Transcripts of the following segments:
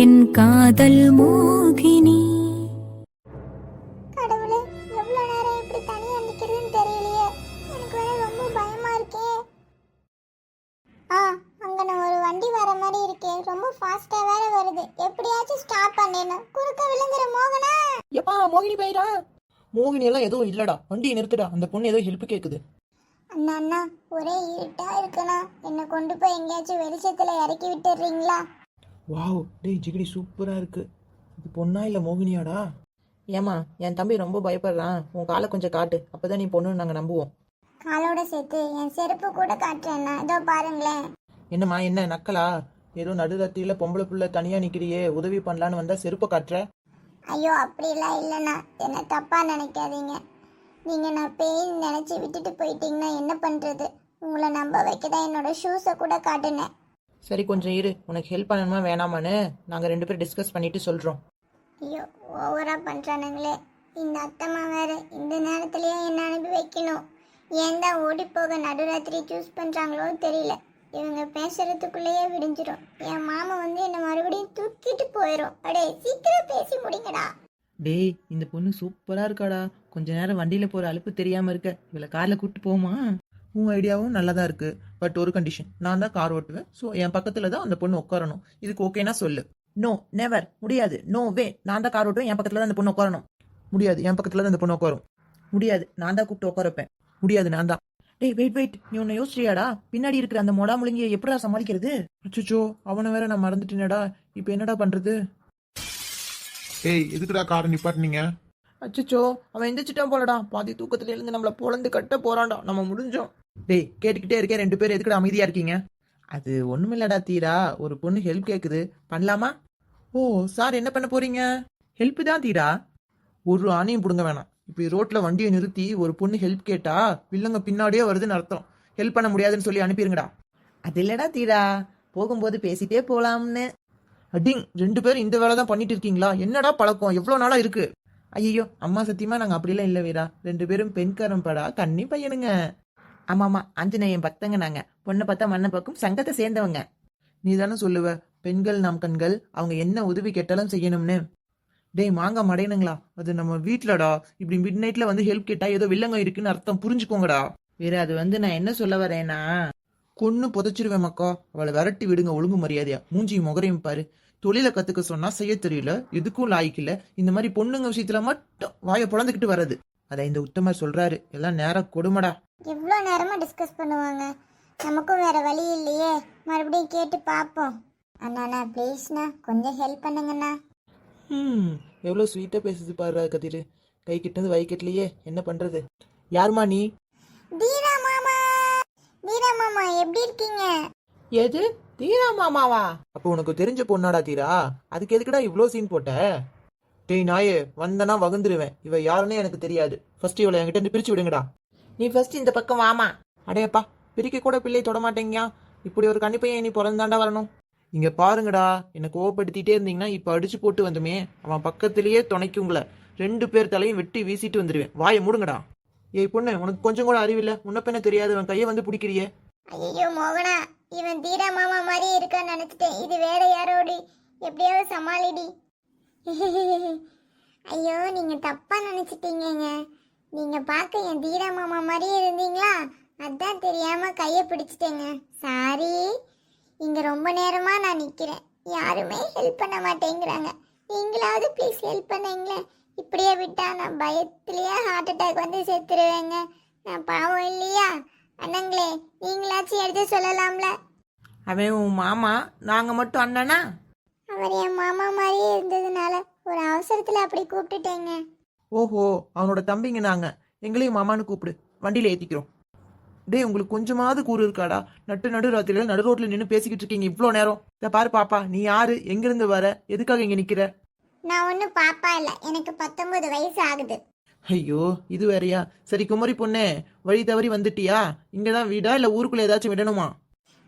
என் காதல் மோகினி. கடவுளே, எவ்வளவு நேரம் இப்படி தனியா நிக்கிறதுன்னு தெரியலையே. எனக்கு வேற ரொம்ப பயமா இருக்கே. அங்க நான் ஒரு வண்டி வர மாதிரி இருக்கே. ரொம்ப ஃபாஸ்டா வேற வருது. எப்படியாச்சும் ஸ்டாப் பண்ணேன்னு குறுக்க விழுந்துற மோகனா. எப்பா மோகினி போயிடா. மோகினி எல்லாம் எதுவும் இல்லடா, வண்டியை நிறுத்துடா. அந்த பொண்ணு ஏதோ ஹெல்ப் கேக்குது. அண்ணா அண்ணா, ஒரே இருட்டா இருக்குண்ணா. என்னை கொண்டு போய் எங்கேயாச்சும் வெளிச்சத்துல இறக்கி விட்டுறீங்களா? வாவ், டேய் ஜிகிடி சூப்பரா இருக்கு. இது பொண்ணா இல்ல மோகினியாடா? ஏமா, என் தம்பி ரொம்ப பயப்படுறான். உன் காலை கொஞ்சம் காட்டு, அப்பதான் நீ பொண்ணுன்னு நாங்க நம்புவோம். காலோட சேர்த்து என் செருப்பு கூட காட்டுறேன்னா. இதோ பாருங்களேன். என்னம்மா, என்ன நக்கலா? ஏதோ நடுராத்திரியில பொம்பளை புள்ள தனியா நிக்கிறியே, உதவி பண்ணலான்னு வந்தா செருப்பை காட்டுற. ஐயோ, அப்படிலாம் இல்லைண்ணா. என்ன தப்பா நினைக்காதீங்க. நீங்க நான் பேய் நினைச்சு விட்டுட்டு போயிட்டீங்கன்னா என்ன பண்றது? உங்களை நம்ப வைக்கதான் என்னோட ஷூஸை கூட காட்டுனேன். சரி, கொஞ்சம் இரு. உனக்கு ஹெல்ப் பண்ணணுமா வேணாமான்னு நாங்க 2 பேரும் டிஸ்கஸ் பண்ணிட்டு சொல்றோம். ஐயோ, ஓவரா பண்றானுங்களே. இந்த அத்தம்மா வேற இந்த நேரத்திலயே என்ன அனுப்பி வைக்கணும். ஏன் தான் ஓடி போக நடுராத்திரி சூஸ் பண்றாங்களோ தெரியல. இவங்க பேசுறதுக்குள்ளேயே விடிஞ்சிடும். என் மாமா வந்து என்ன மறுபடியும் தூக்கிட்டு போயிடும். அடே, சீக்கிரம் பேசி முடிங்கடா. டேய், இந்த பொண்ணு சூப்பரா இருக்காடா. கொஞ்ச நேரம் வண்டியில போற அலுப்பு தெரியாம இருக்க. இவளை கார்ல கூட்டு போமா? உன் ஐடியாவும் நல்லதா இருக்கு. பட் ஒரு கண்டிஷன், நான் தான் கார் ஓட்டுவேன். ஸோ என் பக்கத்துல தான் அந்த பொண்ணு உட்காரணும். இதுக்கு ஓகேனா சொல்லு. நோ, நெவர், முடியாது, நோ வே. நான் தான் கார் ஓட்டுவேன், என் பக்கத்துல தான் அந்த பொண்ணு உட்காரணும். முடியாது, என் பக்கத்துல தான் அந்த பொண்ணு உட்காரும். முடியாது, நான் தான் கூப்பிட்டு உட்கார வைப்பேன். முடியாது, நான் தான். டேய் வெயிட் வெயிட், நீ உன்னை யோசிச்சியாடா? பின்னாடி இருக்கிற அந்த மொடா முழுங்கியை எப்படா சமாளிக்கிறது? அச்சோ, அவனை வேற நான் மறந்துட்டேனடா. இப்போ என்னடா பண்றது? ஏய், எதுக்குடா காரை நிப்பாட்டினீங்க? அச்சோ, அவன் எந்திரிச்சிட்டான் போலடா. பாதி தூக்கத்துல இருந்து நம்மள பொழந்து கட்ட போறான்டா. நம்ம முடிஞ்சோம். டேய், கேட்டுக்கிட்டே இருக்கேன். 2 பேரும் எதுக்குடா அமைதியா இருக்கீங்க? அது ஒண்ணுமில்லடா தீரா, ஒரு பொண்ணு ஹெல்ப் கேக்குது, பண்ணலாமா? ஓ சார், என்ன பண்ண போறீங்க? ஹெல்ப் தான் தீரா. ஒரு ஆணையும் புடுங்க வேணாம். இப்படி ரோட்ல வண்டியை நிறுத்தி ஒரு பொண்ணு ஹெல்ப் கேட்டா வில்லங்க பின்னாடியே வருதுன்னு அர்த்தம். ஹெல்ப் பண்ண முடியாதுன்னு சொல்லி அனுப்பிடுங்கடா. அது இல்லடா தீரா, போகும்போது பேசிட்டே போலாம்னு. அடிங், 2 பேரும் இந்த வேலை தான் பண்ணிட்டு இருக்கீங்களா? என்னடா பழக்கம், எவ்வளவு நாளா இருக்கு? ஐயோ அம்மா, சத்தியமா நாங்க அப்படிலாம் இல்ல வீரா. 2 பேரும் பெண்காரம் படா, கன்னி பையனுங்க. ஆமாமா, ஆஞ்சநேயன் பக்தங்க நாங்க. பொண்ணை பார்த்தா மண்ணை பக்கம் சங்கத்தை சேர்ந்தவங்க. நீ தானே சொல்லுவ, பெண்கள் நாம் கண்கள், அவங்க என்ன உதவி கேட்டாலும் செய்யணும்னு. டேய் மாங்க மடையனுங்களா, அது நம்ம வீட்டுலடா. இப்படி மிட் நைட்ல வந்து ஹெல்ப் கேட்டா ஏதோ வில்லங்க இருக்குன்னு அர்த்தம், புரிஞ்சுக்கோங்கடா. வேற அது வந்து நான் என்ன சொல்ல வரேன்னா, கொன்னு புதைச்சிருவேன் மக்கா. அவளை விரட்டி விடுங்க ஒழுங்கு மரியாதையா. மூஞ்சியும் முகரையும் பாரு. தொழிலை கத்துக்க சொன்னா செய்ய தெரியல, எதுக்கும் லாய்க்கு இல்ல. இந்த மாதிரி பொண்ணுங்க விஷயத்துல மட்டும் வாயை பொழந்துக்கிட்டு வர்றது. அத இந்த உத்தமர் சொல்றாரு, எல்லாம் நேரம் கொடுமடா. எவ்வளோ நேரமா டிஸ்கஸ் பண்ணுவாங்க. நமக்கும் வேற வழி இல்லையே. மறுபடியும் கேட்டு பார்ப்போம். அண்ணா ப்ளீஸ்ண்ணா, கொஞ்சம் ஹெல்ப் பண்ணுங்கண்ணா. எவ்வளவு ஸ்வீட்டா பேசுது பாரு கதிரு. கை கிட்டது வை கட்டலையே, என்ன பண்றது? யாருமா நீ? தீரா மாமா. தீரா மாமா, எப்படி இருக்கீங்க? எது, தீரா மாமாவா? அப்ப உனக்கு தெரிஞ்ச பொண்ணாடா தீரா? அதுக்கு எதுக்குடா இவ்ளோ சீன் போட்ட? டேய் நாயே, வந்தனா வகுந்துருவேன். இவ யாருன்னே எனக்கு தெரியாது. ஃபர்ஸ்ட் இவளை என்கிட்ட இருந்து பிரிச்சு விடுங்கடா. நீ ஃபர்ஸ்ட் இந்த பக்கம் வாமா. அடையப்பா, பிரிக்க கூட பிள்ளை தொட மாட்டேங்க. இப்படி ஒரு கண்டிப்பையன் நீ பிறந்தாண்டா வரணும். இங்க பாருங்கடா, என்ன கோவப்படுத்திட்டே இருந்தீங்கன்னா இப்ப அடிச்சு போட்டு வந்துமே. அவன் பக்கத்திலேயே துணைக்குங்கள 2 பேர் தலையும் வெட்டி வீசிட்டு வந்துடுவேன். வாயை மூடுங்கடா. ஏய் பொண்ணு, உனக்கு கொஞ்சம் கூட அறிவில்ல? முன்னப்பெண்ண தெரியாது, அவன் கையை வந்து பிடிக்கிறியே. ஐயோ மோகனா, இவன் தீரா மாமா மாதிரி இருக்கான்னு நினைச்சிட்டேன். இது வேற யாரோடி? எப்படியாவது சமாளிடி. ஐயோ, நீங்க தப்பா நினைச்சிட்டீங்க. நீங்க பார்க்க என் தீரா மாமா மாதிரியே இருந்தீங்களா? அதான் தெரியாம கையை பிடிச்சிட்டேங்க. சாரி. இங்க ரொம்ப நேரமா நான் நிக்கிறேன், யாருமே ஹெல்ப் பண்ண மாட்டேங்கிறாங்க. நீங்களாவது ப்ளீஸ் ஹெல்ப் பண்ணுங்களேன். இப்படியே விட்டா நான் பயத்திலேயே ஹார்ட் அட்டாக் வந்து செத்துருவேங்க. நான் பாவம் இல்லையா? அண்ணங்களே, நீங்களாச்சும் எடுத்து சொல்லலாம்ல. அவன் உன் மாமா, நாங்க மட்டும் அண்ணனா? அவர் என் மாமா மாதிரியே இருந்ததுனால ஒரு அவசரத்துல அப்படி கூப்பிட்டுட்டேங்க. ஓஹோ, அவனோட தம்பிங்க நாங்க. எங்களையும் மாமான்னு கூப்பிடு, வண்டியில ஏத்திக்கிறோம். டேய், உங்களுக்கு கொஞ்சமாவது கூறு இருக்காடா? நடு ராத்திரியில நடு ரோட்ல நின்று பேசிக்கிட்டு இருக்கீங்க இவ்வளோ நேரம். இத பாரு பாப்பா, நீ யாரு, எங்கிருந்து வர, எதுக்காக இங்க நிக்கிற? நான் ஒன்னும் பாப்பா இல்ல, எனக்கு 19 வயசு ஆகுது. ஐயோ, இது வேறயா? சரி குமரி பொண்ணே, வழி தவறி வந்துட்டியா? இங்கதான் வீடா இல்ல ஊருக்குள்ள ஏதாச்சும் விடணுமா?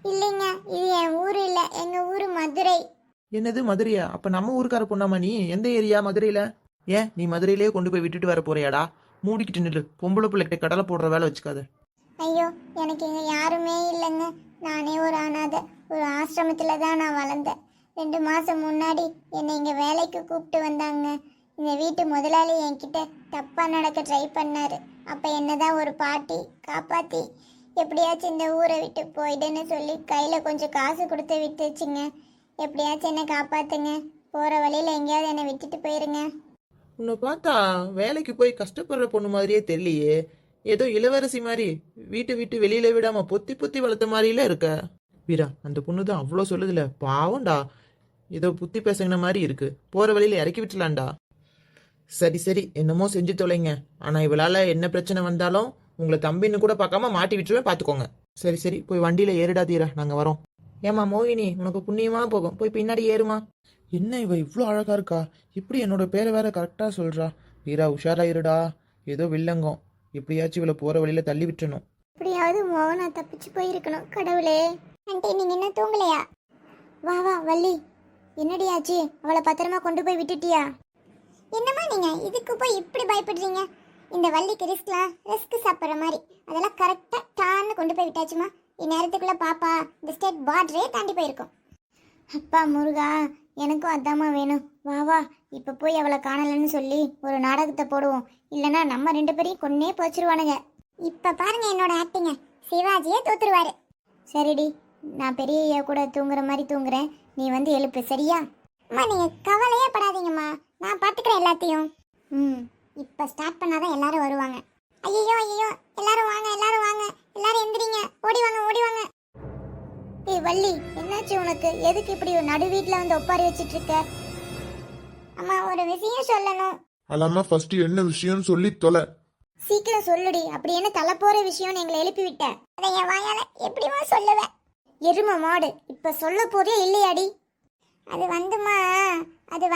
இல்லைங்க, இது என் ஊரு இல்ல, எங்க ஊரு மதுரை. என்னது மதுரையா? அப்ப நம்ம ஊருக்கார பொண்ணாமா நீ? எந்த ஏரியா மதுரையில? ஏன் நீ மதுரையிலேயே கொண்டு போய் விட்டுட்டு வர போறியாடா? மூடிக்கிட்டு நில்லு, பொம்பளை பிள்ளைகிட்ட கடலை போடுற வேலை வச்சுக்காத. ஐயோ, எனக்கு இங்க யாருமே இல்லைங்க. நானே ஒரு அனாதை. ஒரு ஆசிரமத்துல தான் நான் வளர்ந்தேன். 2 மாசம் முன்னாடி என்னை இங்க வேலைக்கு கூப்பிட்டு வந்தாங்க. இந்த வீட்டு முதலாளி என்கிட்ட தப்பா நடக்க ட்ரை பண்ணாரு. அப்ப என்னதான் ஒரு பாட்டி காப்பாத்தி எப்படியாச்சும் இந்த ஊரை விட்டு போயிடுன்னு சொல்லி கையில கொஞ்சம் காசு கொடுத்து விட்டுச்சுங்க. எப்படியாச்சும் என்னை காப்பாத்துங்க. போற வழியில எங்கேயாவது என்னை விட்டுட்டு போயிருங்க. உன்னை பார்த்தா வேலைக்கு போய் கஷ்டப்படுற பொண்ணு மாதிரியே தெரியலையே. ஏதோ இளவரசி மாதிரி வீட்டை விட்டு வெளியில விடாம பொத்தி பொத்தி வளர்த்த மாதிரில இருக்க. வீரா, அந்த பொண்ணு தான் அவ்வளோ சொல்லுதுல, பாவம்டா. ஏதோ புத்தி பேசுகிற மாதிரி இருக்கு. போற வழியில இறக்கி விட்டுலாம்டா. சரி சரி, என்னமோ செஞ்சு தொலைங்க. ஆனா இவளால என்ன பிரச்சனை வந்தாலும் உங்களை தம்பின்னு கூட பார்க்காம மாட்டி விட்டுருவேன், பார்த்துக்கோங்க. சரி சரி, போய் வண்டியில ஏறிடா தீரா, நாங்க வரோம். ஏமா மோகினி, உனக்கு புண்ணியமா போகும், போய் பின்னாடி ஏறுமா. என்ன இவ இவ்வளோ அழகா இருக்கா, இப்படி என்னோட பேரை வேற கரெக்டா சொல்றா. வீரா உஷாரா இருடா, ஏதோ வில்லங்கம். எப்படியாச்சும் இவளை போற வழியில தள்ளி விட்டுறணும். எப்படியாவது மோகனா தப்பிச்சு போயிருக்கணும். கடவுளே. ஆண்டி, நீங்க என்ன தூங்கலையா? வா வா வள்ளி, என்னடி ஆச்சு? அவளை பத்திரமா கொண்டு போய் விட்டுட்டியா? என்னம்மா நீங்க இதுக்கு போய் இப்படி பயப்படுறீங்க? இந்த வள்ளிக்கு ரிஸ்க் சாப்பிட்ற மாதிரி அதெல்லாம் கரெக்டா டான்னு கொண்டு போய் விட்டாச்சுமா. இந்நேரத்துக்குள்ள பாப்பா இந்த ஸ்டேட் பார்டரே தாண்டி போயிருக்கும். அப்பா முருகா, எனக்கும் அதாம்மா வேணும். வா வா, இப்ப போய் அவளை காணலன்னு சொல்லி ஒரு நாடகத்தை போடுவோம். இல்லைன்னா நம்ம 2 பேரையும் கொன்னே போச்சிருவானுங்க. இப்ப பாருங்க என்னோட ஆக்டிங்க, சிவாஜியே தோத்துருவாரு. சரிடி, நான் பெரிய ஐயா கூட தூங்குற மாதிரி தூங்குறேன், நீ வந்து எழுப்பு, சரியா? அம்மா நீங்க கவலையே படாதீங்கம்மா, நான் பாத்துக்கிறேன் எல்லாத்தையும். இப்ப ஸ்டார்ட் பண்ணாதான் எல்லாரும் வருவாங்க. ஐயோ ஐயோ, எல்லாரும் வாங்க எல்லாரும் வாங்க, எல்லாரும் எந்திரிங்க, ஓடி வாங்க ஓடி வாங்க. ஏய் வள்ளி, என்னாச்சு உனக்கு? எதுக்கு இப்படி நடு வீட்டுல வந்து ஒப்பாரி வச்சிட்டு இருக்க? அம்மா ஒரு விஷயம் சொல்லணும். அல்லாம ஃபர்ஸ்ட் என்ன விஷயம்னு சொல்லி தொலை. சீக்கிரம் சொல்லுடி. அப்படி என்ன தலை போற விஷயம்னு எங்களை எழுப்பி விட்ட? அதை என் வாயால எப்படிமா சொல்லுவேன்? எரும மாடு, இப்ப சொல்ல போறே இல்லையாடி? அது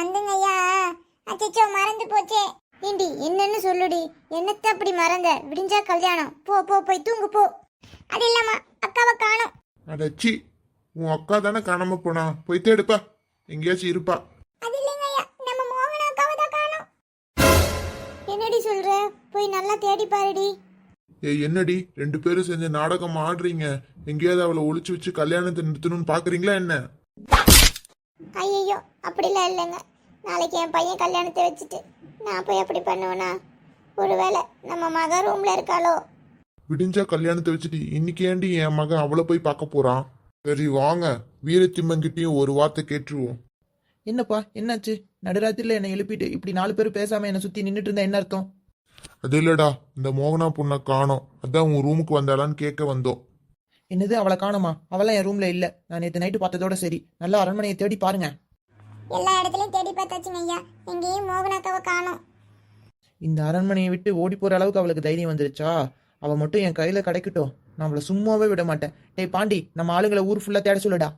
வந்துங்கய்யா. அச்சோ மறந்து போச்சே. ஏண்டி என்னன்னு சொல்லுடி. என்னத்த அப்படி மறந்த? விடிஞ்சா கல்யாணம். போ போ போய் தூங்கு போ. அது இல்லம்மா, அக்காவை காணோம். அடச்சி, உன் அக்கா தானே காணாம போனா, போய் தேடுப்பா, எங்கேயாச்சும் இருப்பா. அது இல்லைங்கய்யா, நம்ம மோகன அக்காவை தான் காணோம். என்னடி சொல்ற? போய் நல்லா தேடி பாருடி. ஏய் என்னடி 2 பேரும் சேர்ந்து நாடகம் ஆடுறீங்க? எங்கேயாவது அவளை ஒளிச்சு வச்சு கல்யாணத்தை நிறுத்தணும்னு பாக்குறீங்களா என்ன? ஐயோ, அப்படிலாம் இல்லைங்க. நாளைக்கு என் பையன் கல்யாணத்தை வச்சுட்டு நான் போய் அப்படி பண்ணுவேனா? ஒருவேளை நம்ம மக ரூம்ல இருக்காளோ? விடிஞ்சா கல்யாணத்தை வச்சுட்டு இன்னைக்கு ஏண்டி என் மகன் அவளை போய் பார்க்க போறான்? சரி வாங்க, வீரத்திம்மங்கிட்டையும் ஒரு வார்த்தை கேட்டுருவோம். என்னப்பா என்னாச்சு? நடுராத்திரில என்னை எழுப்பிட்டு இப்படி 4 பேர் பேசாம என்னை சுத்தி நின்றுட்டு இருந்தா என்ன அர்த்தம்? அது இல்லடா, இந்த மோகனா பொண்ணை காணோம், அதான் உன் ரூமுக்கு வந்தாளான்னு கேட்க வந்தோம். என்னது, அவளை காணுமா? அவளாம் என் ரூம்ல இல்ல. நான் நேற்று நைட்டு பார்த்ததோட சரி. நல்லா அரண்மனையை தேடி பாருங்க. எல்லா இடத்துலயும் தேடி பார்த்தாச்சுங்க ஐயா, எங்கேயும் மோகனாக்காவை காணோம். இந்த அரண்மனையை விட்டு ஓடி போற அளவுக்கு அவளுக்கு தைரியம் வந்துருச்சா? அவ மட்டும் என் கையில கிடைக்கட்டும், நான் அவளை சும்மாவே விட மாட்டேன். டேய் பாண்டி, நம்ம ஆளுங்களை ஊர் ஃபுல்லா தேட சொல்லுடா.